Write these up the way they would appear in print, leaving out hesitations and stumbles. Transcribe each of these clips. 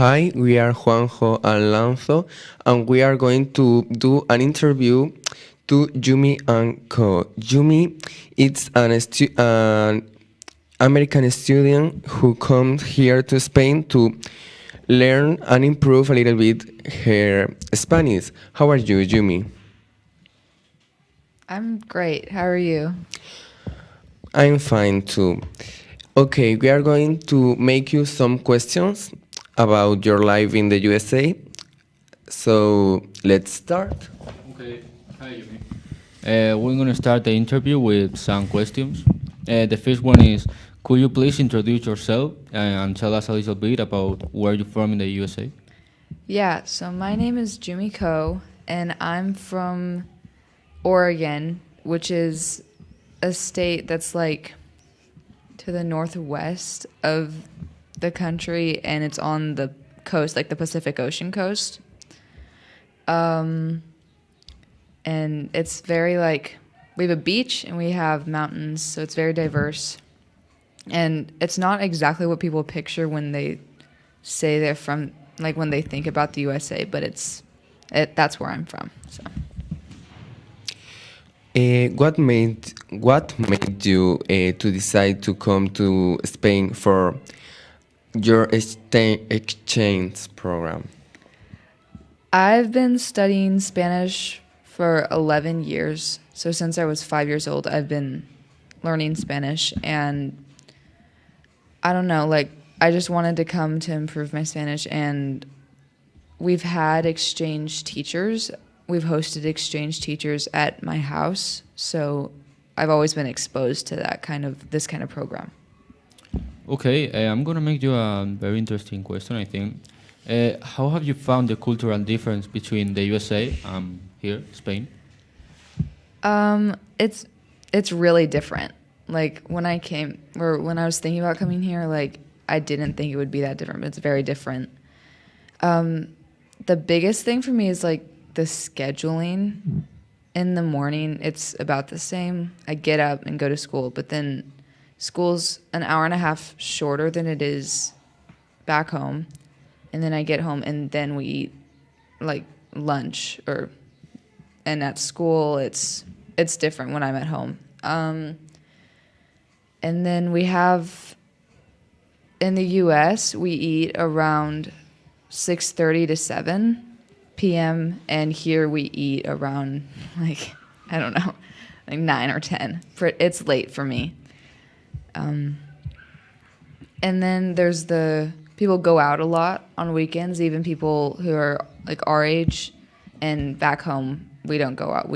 Hi, we are Juanjo and Lanzo, and we are going to do an interview to Jumi Ann Koh. Jumi is an American student who comes here to Spain to learn and improve a little bit her Spanish. How are you, Jumi? I'm great. How are you? I'm fine too. Okay, we are going to make you some questions about your life in the USA. So let's start. Okay, hi Yumi. We're going to start the interview with some questions. The first one is, could you please introduce yourself and tell us a little bit about where you're from in the USA? Yeah, so my name is Jumi Koh, and I'm from Oregon, which is a state that's like to the northwest of the country, and it's on the coast, like the Pacific Ocean coast. And it's very like, we have a beach and we have mountains, so it's very diverse. And it's not exactly what people picture when they say they're from, like when they think about the USA, but that's where I'm from. So What made you to decide to come to Spain for your exchange program? I've been studying Spanish for 11 years. So since I was 5 years old, I've been learning Spanish, and I don't know, like I just wanted to come to improve my Spanish, and we've had exchange teachers. We've hosted exchange teachers at my house, so I've always been exposed to this kind of program. Okay, I'm going to make you a very interesting question, I think. How have you found the cultural difference between the USA and here, Spain? It's really different. Like when I was thinking about coming here, like I didn't think it would be that different, but it's very different. The biggest thing for me is like the scheduling. In the morning, it's about the same. I get up and go to school, but then school's an hour and a half shorter than it is back home. And then I get home and then we eat like lunch and at school it's different when I'm at home. And then we have in the US we eat around 6:30 to 7 p.m. and here we eat around like I don't know, like 9 or 10. It's late for me. And then there's the people go out a lot on weekends, even people who are like our age, and back home we don't go out.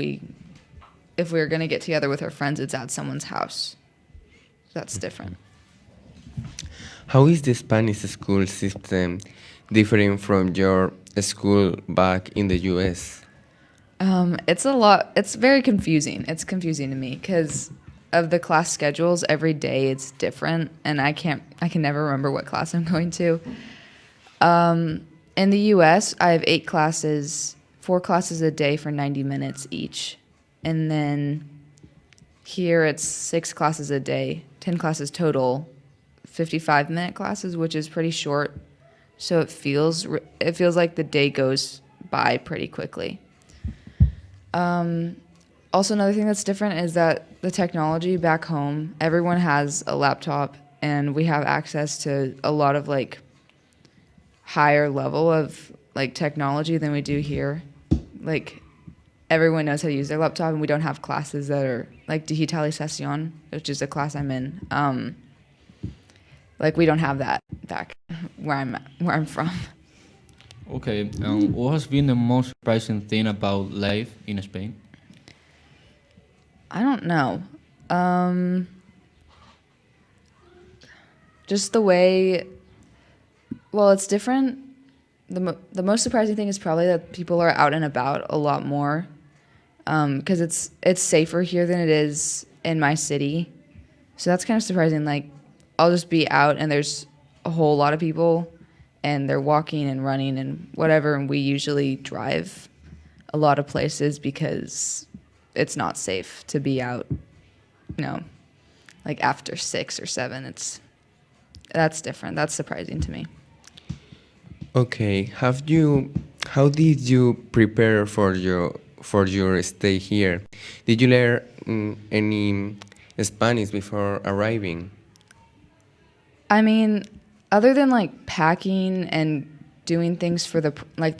If we're going to get together with our friends, it's at someone's house. That's different. How is the Spanish school system different from your school back in the US? It's very confusing. It's confusing to me because of the class schedules. Every day it's different, and I can never remember what class I'm going to. In the US, I have 8 classes, 4 classes a day for 90 minutes each. And then here it's 6 classes a day, 10 classes total, 55-minute classes, which is pretty short. So it feels like the day goes by pretty quickly. Also, another thing that's different is that the technology back home, everyone has a laptop, and we have access to a lot of like higher level of like technology than we do here. Like everyone knows how to use their laptop, and we don't have classes that are like digitalización, which is a class I'm in. Like we don't have that back where I'm from. Okay, what has been the most surprising thing about life in Spain? I don't know. Just the way. Well, it's different. The most surprising thing is probably that people are out and about a lot more, because it's safer here than it is in my city. So that's kind of surprising. Like, I'll just be out and there's a whole lot of people, and they're walking and running and whatever. And we usually drive a lot of places because it's not safe to be out, like after 6 or 7. That's different. That's surprising to me. Okay, how did you prepare for your stay here? Did you learn any Spanish before arriving? I mean, other than like packing and doing things for the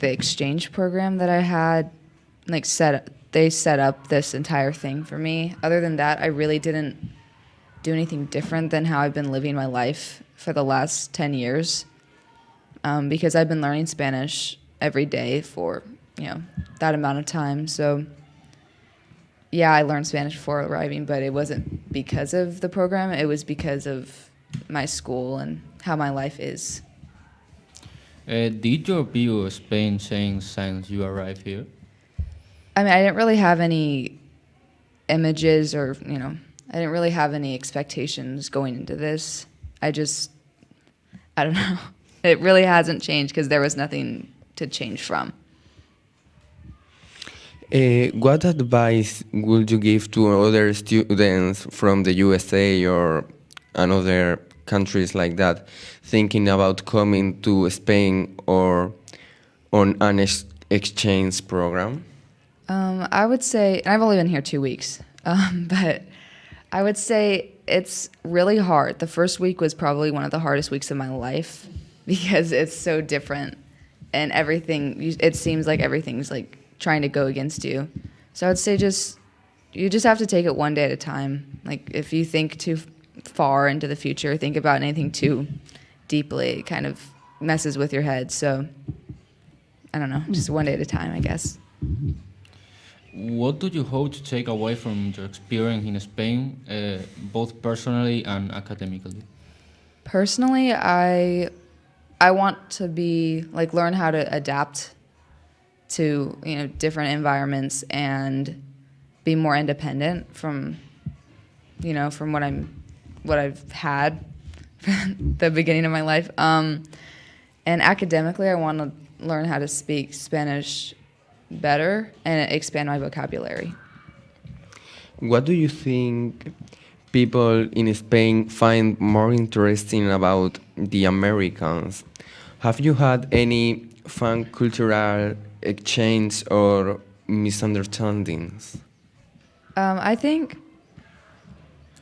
exchange program that I had, they set up this entire thing for me. Other than that, I really didn't do anything different than how I've been living my life for the last 10 years. Because I've been learning Spanish every day for, that amount of time. So, yeah, I learned Spanish before arriving, but it wasn't because of the program. It was because of my school and how my life is. Did your view of Spain change since you arrived here? I mean, I didn't really have any images or, I didn't really have any expectations going into this. I don't know. It really hasn't changed because there was nothing to change from. What advice would you give to other students from the USA or another countries like that, thinking about coming to Spain or on an exchange program? I would say, and I've only been here 2 weeks, but I would say it's really hard. The first week was probably one of the hardest weeks of my life because it's so different and it seems like everything's like trying to go against you. So I would say you just have to take it one day at a time. Like if you think too far into the future, think about anything too deeply, it kind of messes with your head. So I don't know, just one day at a time, I guess. What do you hope to take away from your experience in Spain, both personally and academically? Personally, I want to learn how to adapt to different environments and be more independent from what I've had from the beginning of my life. And academically, I want to learn how to speak Spanish better and expand my vocabulary. What do you think people in Spain find more interesting about the Americans? Have you had any fun cultural exchange or misunderstandings? I think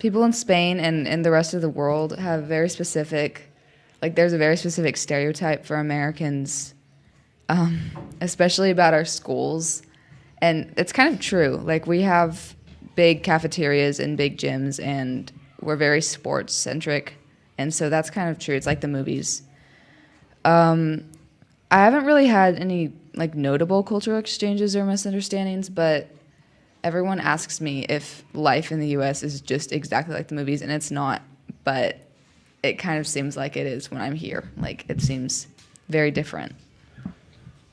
people in Spain and the rest of the world have very specific, there's a very specific stereotype for Americans, especially about our schools. And it's kind of true. Like, we have big cafeterias and big gyms, and we're very sports-centric. And so that's kind of true. It's like the movies. I haven't really had any, notable cultural exchanges or misunderstandings, but everyone asks me if life in the U.S. is just exactly like the movies, and it's not. But it kind of seems like it is when I'm here. It seems very different.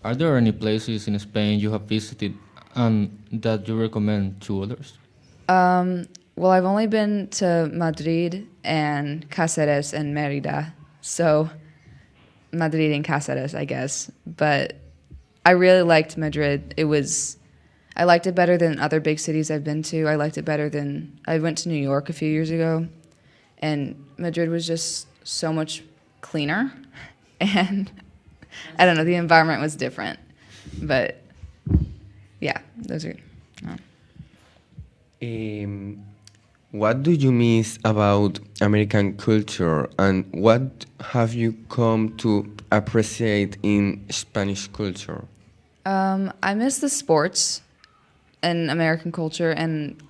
Are there any places in Spain you have visited and that you recommend to others? Well, I've only been to Madrid and Cáceres and Mérida. So Madrid and Cáceres, I guess. But I really liked Madrid. I liked it better than other big cities I've been to. I liked it better than, I went to New York a few years ago, and Madrid was just so much cleaner. And I don't know, the environment was different. But yeah, those are... What do you miss about American culture, and what have you come to appreciate in Spanish culture? I miss the sports in American culture, and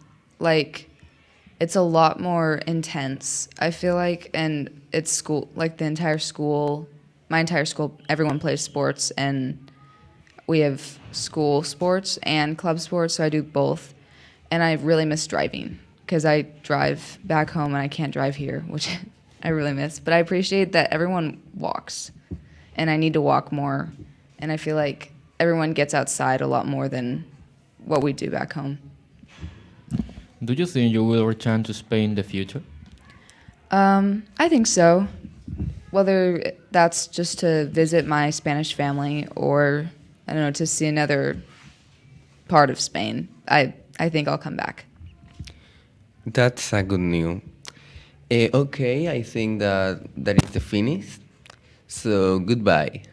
it's a lot more intense, I feel like, and it's school, the entire school, my entire school, everyone plays sports, and we have school sports and club sports, so I do both. And I really miss driving because I drive back home and I can't drive here, which I really miss. But I appreciate that everyone walks, and I need to walk more. And I feel like everyone gets outside a lot more than what we do back home. Do you think you will return to Spain in the future? I think so. Whether that's just to visit my Spanish family or, I don't know, to see another part of Spain, I think I'll come back. That's a good news. Okay, I think that is the finish. So goodbye.